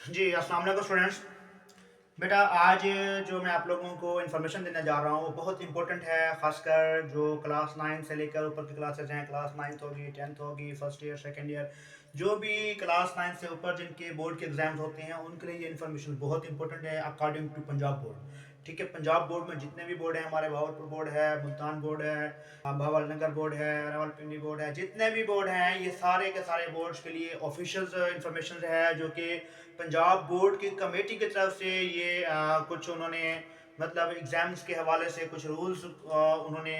जी, अस्सलाम वालेकुम स्टूडेंट्स। बेटा आज जो मैं आप लोगों को इन्फॉर्मेशन देने जा रहा हूँ वो बहुत इंपॉर्टेंट है, ख़ासकर जो क्लास 9 से लेकर ऊपर की क्लासेस हैं। क्लास 9th होगी, 10th होगी, फर्स्ट ईयर, सेकंड ईयर, जो भी क्लास 9 से ऊपर जिनके बोर्ड के एग्ज़ाम्स होते हैं उनके लिए ये इन्फॉर्मेशन बहुत इंपॉर्टेंट है अकॉर्डिंग टू पंजाब बोर्ड। ठीक है, पंजाब बोर्ड में जितने भी बोर्ड हैं, हमारे भावलपुर बोर्ड है, मुल्तान बोर्ड है, भावल नगर बोर्ड है, रावलपिंडी बोर्ड है, जितने भी बोर्ड हैं ये सारे के सारे बोर्ड्स के लिए ऑफिशियल इन्फॉर्मेशन है, जो कि पंजाब बोर्ड की कमेटी की तरफ से ये कुछ उन्होंने मतलब एग्ज़ाम्स के हवाले से कुछ रूल्स उन्होंने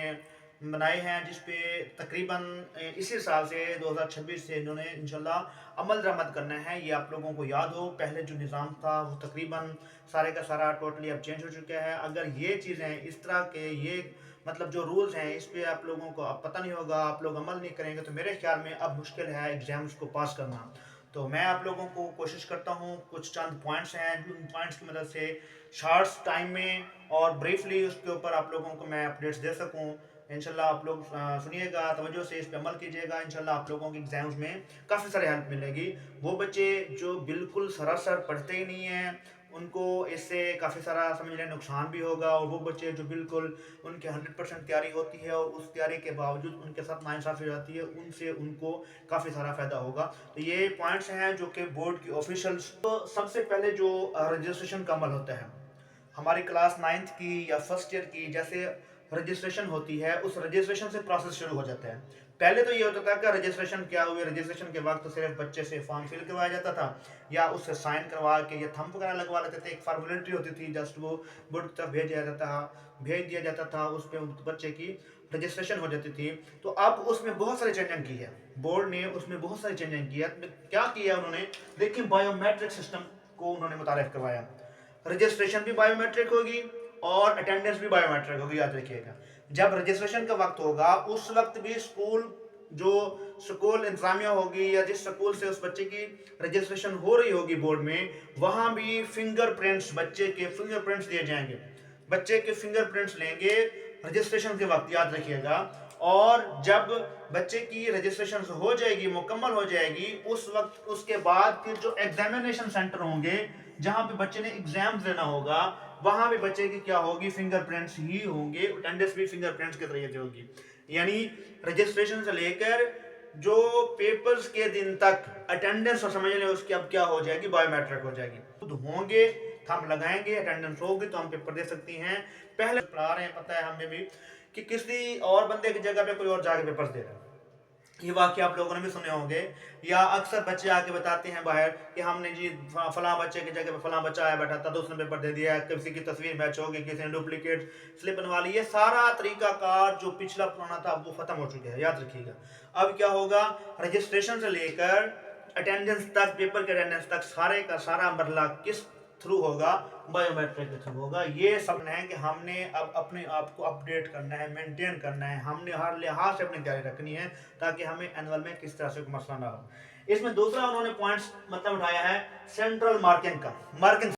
बनाए हैं, जिस पे तकरीबन इसी साल से 2026 से इन्होंने इंशाल्लाह अमल दरामद करना है। ये आप लोगों को याद हो, पहले जो निज़ाम था वो तकरीबन सारे का सारा टोटली अब चेंज हो चुका है। अगर ये चीज़ें इस तरह के ये मतलब जो रूल्स हैं इस पे आप लोगों को अब पता नहीं होगा, आप लोग अमल नहीं करेंगे, तो मेरे ख्याल में अब मुश्किल है एग्ज़ाम्स को पास करना। तो मैं आप लोगों को कोशिश करता हूँ, कुछ चंद पॉइंट्स हैं, उन पॉइंट्स की मदद से शॉर्ट्स टाइम में और ब्रीफली उसके ऊपर आप लोगों को मैं अपडेट्स दे सकूँ। इंशाल्लाह आप लोग सुनिएगा, तवज्जो से इस पे अमल कीजिएगा। इंशाल्लाह आप लोगों के एग्ज़ाम्स में काफ़ी सारी हेल्प मिलेगी। वो बच्चे जो बिल्कुल सरासर पढ़ते ही नहीं हैं, उनको इससे काफ़ी सारा समझ लें नुकसान भी होगा, और वो बच्चे जो बिल्कुल उनके 100% तैयारी होती है और उस तैयारी के बावजूद उनके साथ नाइंसाफ़ी हो जाती है, उनसे उनको काफ़ी सारा फ़ायदा होगा। तो ये पॉइंट्स हैं जो कि बोर्ड की ऑफिशियल्स। तो सबसे पहले जो रजिस्ट्रेशन का अमल होता है हमारी क्लास 9th की या फर्स्ट ईयर की, जैसे रजिस्ट्रेशन होती है उस रजिस्ट्रेशन से प्रोसेस शुरू हो जाता है। पहले तो ये होता था कि रजिस्ट्रेशन क्या हुई, रजिस्ट्रेशन के वक्त तो सिर्फ बच्चे से फॉर्म फिल करवाया जाता था या उससे साइन करवा के या थंब वगैरह लगवा लेते थे, एक फॉर्मेलिटी होती थी, जस्ट वो बोर्ड की तरफ भेज दिया जाता था, उस पर बच्चे की रजिस्ट्रेशन हो जाती थी। तो अब उसमें बहुत सारी चेंजिंग की है, बोर्ड ने उसमें बहुत सारी चेंजिंग की है। क्या किया उन्होंने, देखिए बायोमेट्रिक सिस्टम को उन्होंने मुतारिफ करवाया। रजिस्ट्रेशन भी बायोमेट्रिक होगी और अटेंडेंस भी बायोमेट्रिक होगी, याद रखिएगा। जब रजिस्ट्रेशन का वक्त होगा उस वक्त भी जो स्कूल इंतजामिया होगी या जिस स्कूल से उस बच्चे की रजिस्ट्रेशन हो रही होगी बोर्ड में, वहां भी फिंगरप्रिंट्स, बच्चे के फिंगरप्रिंट्स दिए जाएंगे। बच्चे के फिंगरप्रिंट्स लेंगे रजिस्ट्रेशन के वक्त, याद रखिएगा। और जब बच्चे की रजिस्ट्रेशन हो जाएगी, मुकम्मल हो जाएगी, उस वक्त उसके बाद फिर जो एग्जामिनेशन सेंटर होंगे जहां पे बच्चे ने एग्जाम देना होगा, वहां भी बच्चे की क्या होगी, फिंगरप्रिंट्स ही होंगे, अटेंडेंस भी फिंगरप्रिंट्स के जरिए से होगी। यानी रजिस्ट्रेशन से लेकर जो पेपर्स के दिन तक अटेंडेंस और समझ लें उसकी अब क्या हो जाएगी, बायोमेट्रिक हो जाएगी। खुद होंगे, थंब लगाएंगे, अटेंडेंस होगी तो हम पेपर दे सकती हैं। पहले पढ़ा रहे हैं, पता है हमें भी कि किसी और बंदे की जगह पे कोई और जाके पेपर दे रहा है। ये वाक्य आप लोगों ने भी सुने होंगे, या अक्सर बच्चे आके बताते हैं बाहर कि हमने जी फलां बच्चे की जगह पे फलां बच्चा आया बैठा था तो उसने पेपर दे दिया, किसी की तस्वीर मैच होगी, किसी ने डुप्लीकेट स्लिप बनवा ली। ये सारा तरीकाकार जो पिछला पुराना था वो खत्म हो चुका है, याद रखिएगा। अब क्या होगा, रजिस्ट्रेशन से लेकर अटेंडेंस तक, पेपर के अटेंडेंस तक, सारे का सारा मरला किस थ्रू होगा, बायोमेट्रिक के थ्रू होगा। ये सब है कि हमने अब अपने आप को अपडेट करना है, मेंटेन करना है, हमने हर लिहाज से अपनी तैयारी रखनी है ताकि हमें एनुअल में किस तरह से कोई मसला ना हो। इसमें दूसरा उन्होंने पॉइंट्स मतलब उठाया है सेंट्रल मार्किंग का, मार्किंग